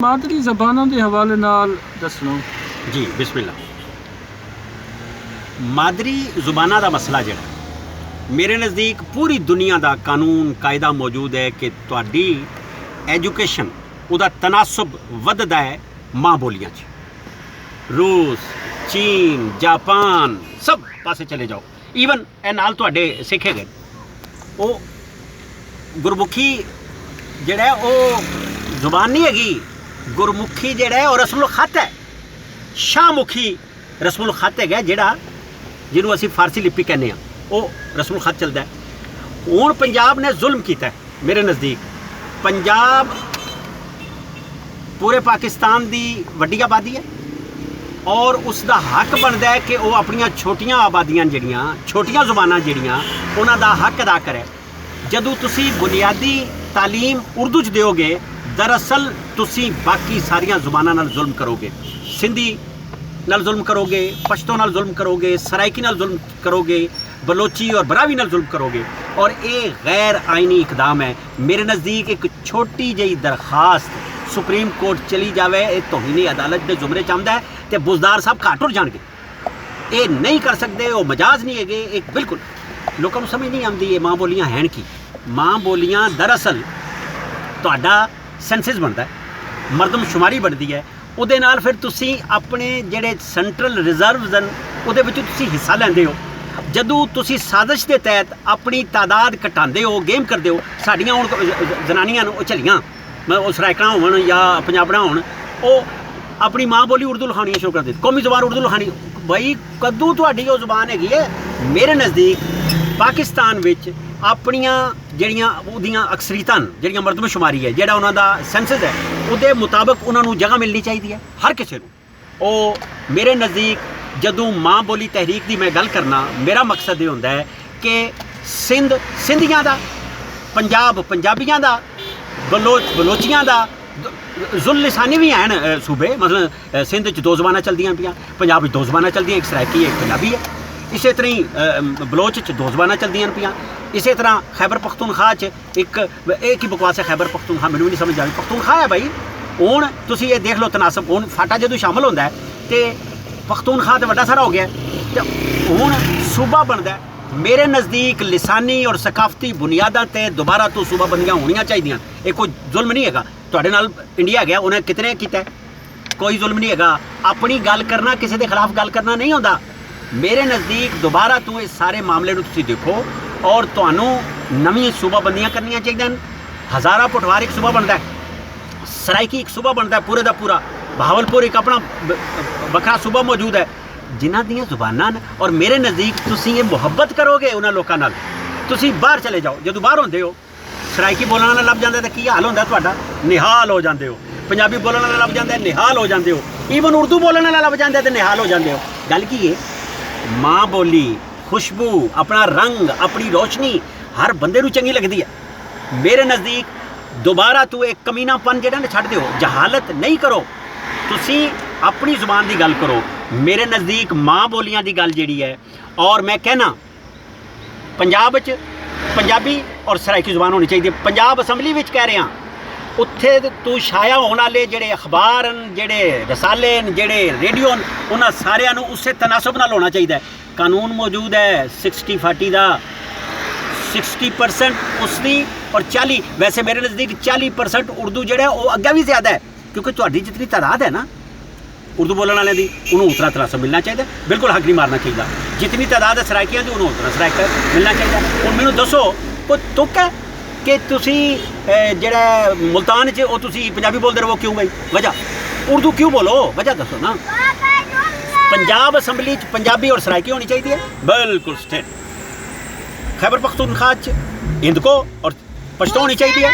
मादरी ज़बानों के हवाले नाल दसनो जी बिस्मिल्लाह। मादरी ज़ुबाना का मसला जो मेरे नज़दीक पूरी दुनिया का कानून कायदा मौजूद है कि तुहाडी एजुकेशन उदा तनासब वधदा है माँ बोलियां च। रूस, चीन, जापान सब पासे चले जाओ, ईवन ए नाल तुहाडे सिखे गए वो गुरमुखी जिहड़ा है वो जुबान नहीं हैगी। गुरमुखी जिहड़ा है और रस्मुल खत है। शाहमुखी रस्मुल खत है जिहड़ा जिन्हों असी फारसी लिपि कहने वो रस्मुल खत चलता है। हुण पंजाब ने जुल्म किया है मेरे नज़दीक। पंजाब पूरे पाकिस्तान की वड्डी आबादी है और उसका हक बनता है कि वो अपन छोटियां आबादियां जिहड़ियां छोटियां जुबानां जिहड़ियां उन्हां दा हक अदा करे। जदों तुसी बुनियादी तालीम उर्दू च दोगे दरअसल तुसी बाकी सारिया जुबानां नाल जुल्म करोगे। सिंधी नाल जुल्म करोगे, पश्तो नाल जुल्म करोगे, सराइकी नाल जुल्म करोगे, बलोची और बरावी नाल जुल्म करोगे। और ये गैर आइनी इकदाम है। मेरे नज़दीक एक छोटी जी दरखास्त सुप्रीम कोर्ट चली जाए, ये तौहीन अदालत के जुमरे च आंदा है तो बुजदार साहब घाट उड़ जाएंगे। ये नहीं कर सकते, वो मजाज नहीं है। एक बिल्कुल लोगों को समझ नहीं आती ये माँ बोलियाँ हैं कि माँ बोलियाँ दरअसल तुहाडा सेंसिस बनता है, मरदमशुमारी बनती है। उहदे नाल फिर तुसी अपने जिहड़े सेंट्रल रिजर्व्स हैं उहदे विच तुसी हिस्सा लैंदे हो। जदों तुसी साजिश के तहत अपनी तादाद घटाते हो, गेम करते हो। साड़ियाँ हुण जनानियां वो झलियाँ मतलब सराइकड़ा होवन या पंजाबड़ा होन, वो अपनी माँ बोली उर्दू लिखानी शुरू कर देती, कौमी ज़बान उर्दू लिखानी। बई कदों तुहाडी वो ज़बान हैगी है। मेरे नज़दीक पाकिस्तान विच अपनियां जिहड़ियां उहदियां अक्सरीतां जिहड़ियां मरदमशुमारी है, जिहड़ा उन्हां दा सेंसस है, उहदे मुताबिक उन्हां नूं जगह मिलनी चाहिए है हर किसी नूं। ओ मेरे नज़दीक जदों माँ बोली तहरीक की मैं गल करना, मेरा मकसद ये होंदा है कि सिंध सिंधियां दा, पंजाब पंजाबियां दा, बलोचियां दा, जुल लिसानी भी हैं सूबे। मतलब सिंध च दो ज़बानां चलदियां पियां, पंजाब च दो ज़बानां चलदियां, एक सराइकी एक पंजाबी है। इस तरह ही बलोच च दो ज़बानां चलदियां पियां। इस तरह खैबर पख्तूनख्वा च एक ही बकवास है खैबर पख्तूनख्वा, मैनूं नहीं समझ आई। पख्तूनख्वा है भाई। हुण तुसीं ये देख लो तनासब, हुण फाटा जदों शामिल होंदा है तो पख्तूनख्वा तो वड्डा सारा हो गया तो हुण सूबा बनता है। मेरे नज़दीक लिसानी और सकाफती बुनियादां ते दोबारा तो सूबा बंदियां होनियां चाहिए। ये कोई जुल्म नहीं है। तुहाडे नाल इंडिया गया, उन्हें कितने किया, कोई जुल्म नहीं है। अपनी गल करना, किसी के खिलाफ गल करना नहीं होंदा। मेरे नज़दीक दोबारा तो इस सारे मामले को तुसीं देखो और तुहानूं नवीं सूबा बंदियां करनियां चाहिए। हज़ारा पटवार एक सूबा बनता है, सराइकी एक सूबा बनता है पूरे का पूरा, बहावलपुर एक अपना बखरा सूबा मौजूद है जिन्हां दियां ज़ुबानां। और मेरे नज़दीक तुसीं ये मुहब्बत करोगे उन्हां लोकां नाल, तुसीं बाहर चले जाओ। जदों बाहर होंदे हो सराइकी बोलण वाला लभ जांदा तो की हाल होंदा तुहाडा, निहाल हो जांदे हो। पंजाबी बोलण वाला लभ जांदा निहाल हो जांदे हो। ईवन उर्दू बोलण वाला लभ जांदा तो निहाल हो जांदे हो। गल की है, माँ बोली, खुशबू, अपना रंग, अपनी रोशनी हर बंदे नूं चंगी लगती है। मेरे नज़दीक दोबारा तू एक कमीनापन जिहड़ा ना छड्ड दिओ, जहालत नहीं करो, तुसीं अपनी ज़ुबान की गल करो। मेरे नज़दीक माँ बोलियां की गल जिहड़ी है, और मैं कहना पंजाब च पंजाबी और सराइकी ज़ुबान होनी चाहिए। पंजाब असैंबली विच कह रहा उत्थे तू छाया होने वाले जिहड़े अखबार न, जिहड़े रसाले न, जिहड़े रेडियो न, उन्हां सारिਆਂ ਨੂੰ ਉਸੇ तनासब नाल होना चाहिए। कानून मौजूद है 60-40 का, 60% उसकी और 40 वैसे मेरे नज़दीक 40% उर्दू जिहड़ा वो अगे भी ज़्यादा है, क्योंकि तुहाडी जितनी तादाद है ना उर्दू बोलने वाले की, उन्होंने उतना तनासब मिलना चाहिए। बिल्कुल हक नहीं मारना चाहिए। जितनी तादाद है सराइकियां की, उन्होंने उतना सराइका मिलना चाहिए। हुण मैनूं दसो कोई तुक है कि तुसी जिहड़ा मुल्तान च वो तुसी पंजाबी बोलते रहो, क्यों भाई? वजह उर्दू क्यों बोलो, वजह दसो ना। पंजाब असैंबली च पंजाबी और सराइकी होनी चाहिए बिल्कुल स्ट्रेट। खैबर पख्तूनख्वा च हिंद को और पश्तो होनी चाहिए।